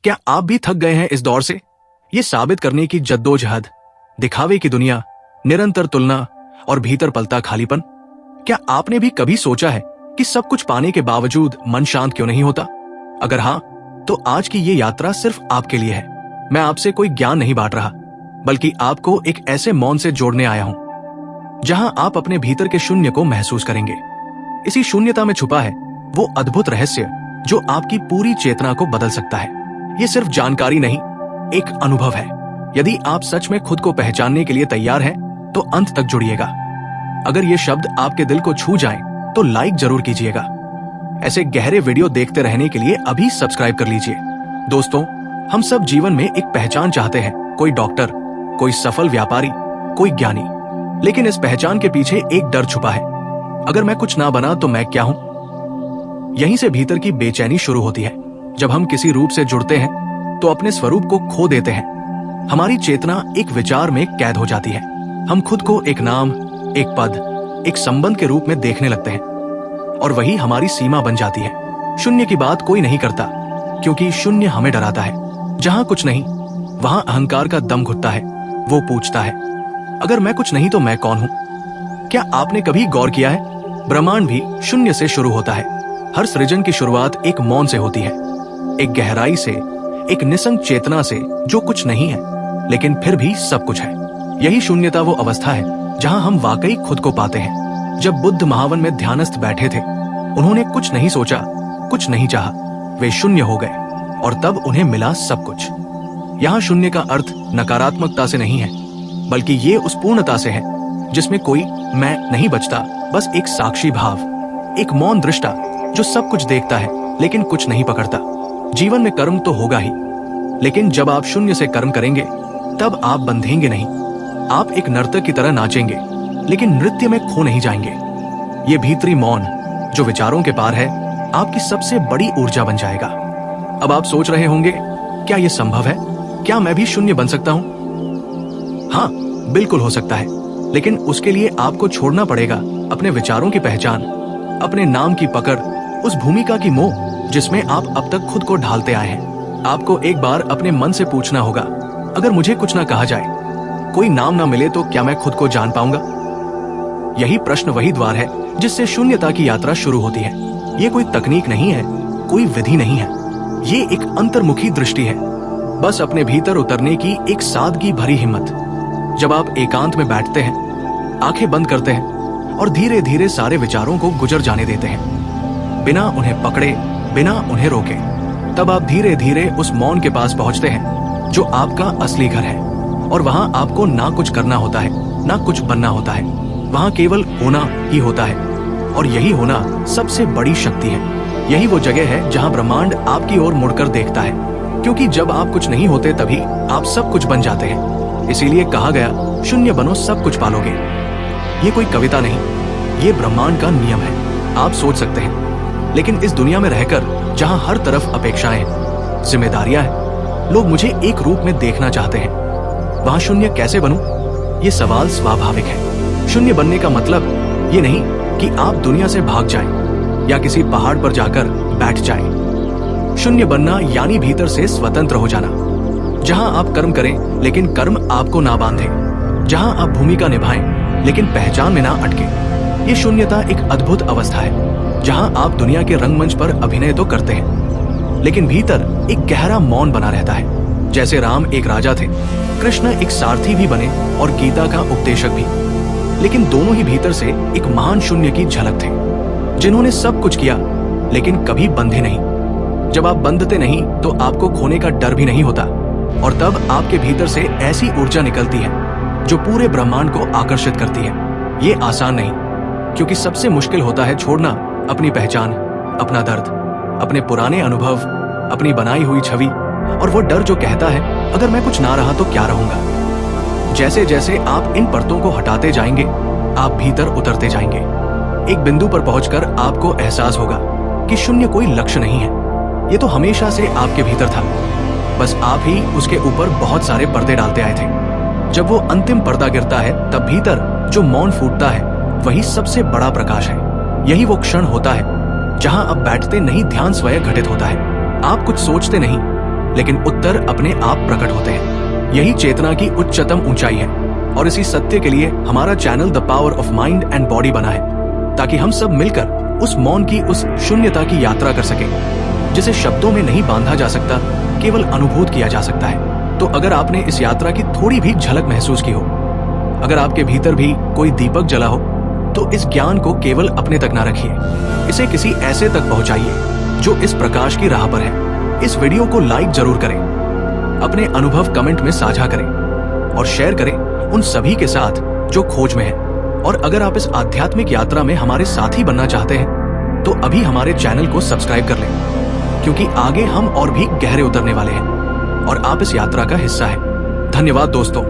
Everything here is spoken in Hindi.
क्या आप भी थक गए हैं इस दौर से? ये साबित करने की जद्दोजहद, दिखावे की दुनिया, निरंतर तुलना और भीतर पलता खालीपन। क्या आपने भी कभी सोचा है कि सब कुछ पाने के बावजूद मन शांत क्यों नहीं होता? अगर हाँ, तो आज की ये यात्रा सिर्फ आपके लिए है। मैं आपसे कोई ज्ञान नहीं बांट रहा, बल्कि आपको एक ऐसे मौन से जोड़ने आया हूं जहां आप अपने भीतर के शून्य को महसूस करेंगे। इसी शून्यता में छुपा है वो अद्भुत रहस्य जो आपकी पूरी चेतना को बदल सकता है। ये सिर्फ जानकारी नहीं, एक अनुभव है। यदि आप सच में खुद को पहचानने के लिए तैयार हैं, तो अंत तक जुड़िएगा। अगर ये शब्द आपके दिल को छू जाएं, तो लाइक जरूर कीजिएगा। ऐसे गहरे वीडियो देखते रहने के लिए अभी सब्सक्राइब कर लीजिए। दोस्तों, हम सब जीवन में एक पहचान चाहते हैं, कोई डॉक्टर, कोई सफल व्यापारी, कोई ज्ञानी। लेकिन इस पहचान के पीछे एक डर छुपा है। अगर मैं कुछ ना बना तो मैं क्या हूं? यहीं से भीतर की बेचैनी शुरू होती है। जब हम किसी रूप से जुड़ते हैं तो अपने स्वरूप को खो देते हैं। हमारी चेतना एक विचार में कैद हो जाती है। हम खुद को एक नाम, एक पद, एक संबंध के रूप में देखने लगते हैं और वही हमारी सीमा बन जाती है। शून्य की बात कोई नहीं करता, क्योंकि शून्य हमें डराता है। जहां कुछ नहीं, वहां अहंकार का दम घुटता है। वो पूछता है, अगर मैं कुछ नहीं तो मैं कौन हूं? क्या आपने कभी गौर किया है, ब्रह्मांड भी शून्य से शुरू होता है। हर सृजन की शुरुआत एक मौन से होती है, एक गहराई से, एक निसंग चेतना से जो कुछ नहीं है, लेकिन फिर भी सब कुछ है। यही शून्यता वो अवस्था है जहां हम वाकई खुद को पाते हैं। जब बुद्ध महावन में ध्यानस्थ बैठे थे, उन्होंने कुछ नहीं सोचा, कुछ नहीं चाहा। वे शून्य हो गए और तब उन्हें मिला सब कुछ। यहाँ शून्य का अर्थ नकारात्मकता से नहीं है, बल्कि ये उस पूर्णता से है जिसमें कोई मैं नहीं बचता, बस एक साक्षी भाव, एक मौन दृष्टा जो सब कुछ देखता है लेकिन कुछ नहीं पकड़ता। जीवन में कर्म तो होगा ही, लेकिन जब आप शून्य से कर्म करेंगे तब आप बंधेंगे नहीं। आप एक नर्तक की तरह नाचेंगे, लेकिन नृत्य में खो नहीं जाएंगे। ये भीतरी मौन जो विचारों के पार है, आपकी सबसे बड़ी ऊर्जा बन जाएगा। अब आप सोच रहे होंगे, क्या यह संभव है? क्या मैं भी शून्य बन सकता हूं? हाँ, बिल्कुल हो सकता है, लेकिन उसके लिए आपको छोड़ना पड़ेगा अपने विचारों की पहचान, अपने नाम की पकड़, उस भूमिका की मोह जिसमें आप अब तक खुद को ढालते आए हैं। आपको एक बार अपने मन से पूछना होगा, अगर मुझे कुछ ना कहा जाए, कोई नाम ना मिले, तो क्या मैं खुद को जान पाऊंगा? यही प्रश्न वही द्वार है जिससे शून्यता की यात्रा शुरू होती है। ये कोई तकनीक नहीं है, कोई विधि नहीं है, ये एक अंतर्मुखी दृष्टि है, बस अपने भीतर उतरने की एक सादगी भरी हिम्मत। जब आप एकांत में बैठते हैं, आंखें बंद करते हैं और धीरे धीरे सारे विचारों को गुजर जाने देते हैं, बिना उन्हें पकड़े, बिना उन्हें रोके, तब आप धीरे धीरे उस मौन के पास पहुंचते हैं जो आपका असली घर है। और वहां आपको ना कुछ करना होता है, ना कुछ बनना होता है, वहां केवल होना ही होता है। और यही होना सबसे बड़ी शक्ति है। यही वो जगह है जहां ब्रह्मांड आपकी ओर मुड़कर देखता है, क्योंकि जब आप कुछ नहीं होते तभी आप सब कुछ बन जाते हैं। इसीलिए कहा गया, शून्य बनो सब कुछ पालोगे। ये कोई कविता नहीं, ये ब्रह्मांड का नियम है। आप सोच सकते हैं, लेकिन इस दुनिया में रहकर जहां हर तरफ अपेक्षाएं हैं, जिम्मेदारियां हैं, लोग मुझे एक रूप में देखना चाहते हैं, वहां शून्य कैसे बनूं? ये सवाल स्वाभाविक है। शून्य बनने का मतलब ये नहीं कि आप दुनिया से भाग जाएं या किसी पहाड़ पर जाकर बैठ जाएं। शून्य बनना यानी भीतर से स्वतंत्र हो जाना, जहां आप कर्म करें लेकिन कर्म आपको ना बांधे, जहां आप भूमिका निभाएं लेकिन पहचान में ना अटके। ये शून्यता एक अद्भुत अवस्था है जहां आप दुनिया के रंगमंच पर अभिनय तो करते हैं, लेकिन भीतर एक गहरा मौन बना रहता है। जैसे राम एक राजा थे, कृष्ण एक सारथी भी बने और गीता का उपदेशक भी, लेकिन दोनों ही भीतर से एक महान शून्य की झलक थे, जिन्होंने सब कुछ किया लेकिन कभी बंधे नहीं। जब आप बंधते नहीं तो आपको खोने का डर भी नहीं होता, और तब आपके भीतर से ऐसी ऊर्जा निकलती है जो पूरे ब्रह्मांड को आकर्षित करती है। ये आसान नहीं, क्योंकि सबसे मुश्किल होता है छोड़ना अपनी पहचान, अपना दर्द, अपने पुराने अनुभव, अपनी बनाई हुई छवि, और वो डर जो कहता है, अगर मैं कुछ ना रहा तो क्या रहूंगा। जैसे जैसे आप इन परतों को हटाते जाएंगे, आप भीतर उतरते जाएंगे। एक बिंदु पर पहुंचकर आपको एहसास होगा कि शून्य कोई लक्ष्य नहीं है, ये तो हमेशा से आपके भीतर था, बस आप ही उसके ऊपर बहुत सारे पर्दे डालते आए थे। जब वो अंतिम पर्दा गिरता है, तब भीतर जो मौन फूटता है, वही सबसे बड़ा प्रकाश है। यही वो क्षण होता है जहां आप बैठते नहीं, ध्यान स्वयं घटित होता है। आप कुछ सोचते नहीं, लेकिन उत्तर अपने आप प्रकट होते हैं। यही चेतना की उच्चतम ऊंचाई है और इसी सत्य के लिए हमारा channel the power of mind and body बना है, ताकि हम सब मिलकर उस मौन की, उस शून्यता की यात्रा कर सकें, जिसे शब्दों में नहीं बांधा जा सकता, केवल अनुभूत किया जा सकता है। तो अगर आपने इस यात्रा की थोड़ी भी झलक महसूस की हो, अगर आपके भीतर भी कोई दीपक जला हो, तो इस ज्ञान को केवल अपने तक ना रखिए, इसे किसी ऐसे तक पहुंचाइए जो इस प्रकाश की राह पर है। इस वीडियो को लाइक जरूर करें, अपने अनुभव कमेंट में साझा करें और शेयर करें उन सभी के साथ जो खोज में है। और अगर आप इस आध्यात्मिक यात्रा में हमारे साथी बनना चाहते हैं तो अभी हमारे चैनल को सब्सक्राइब कर लें, क्योंकि आगे हम और भी गहरे उतरने वाले हैं और आप इस यात्रा का हिस्सा हैं। धन्यवाद दोस्तों।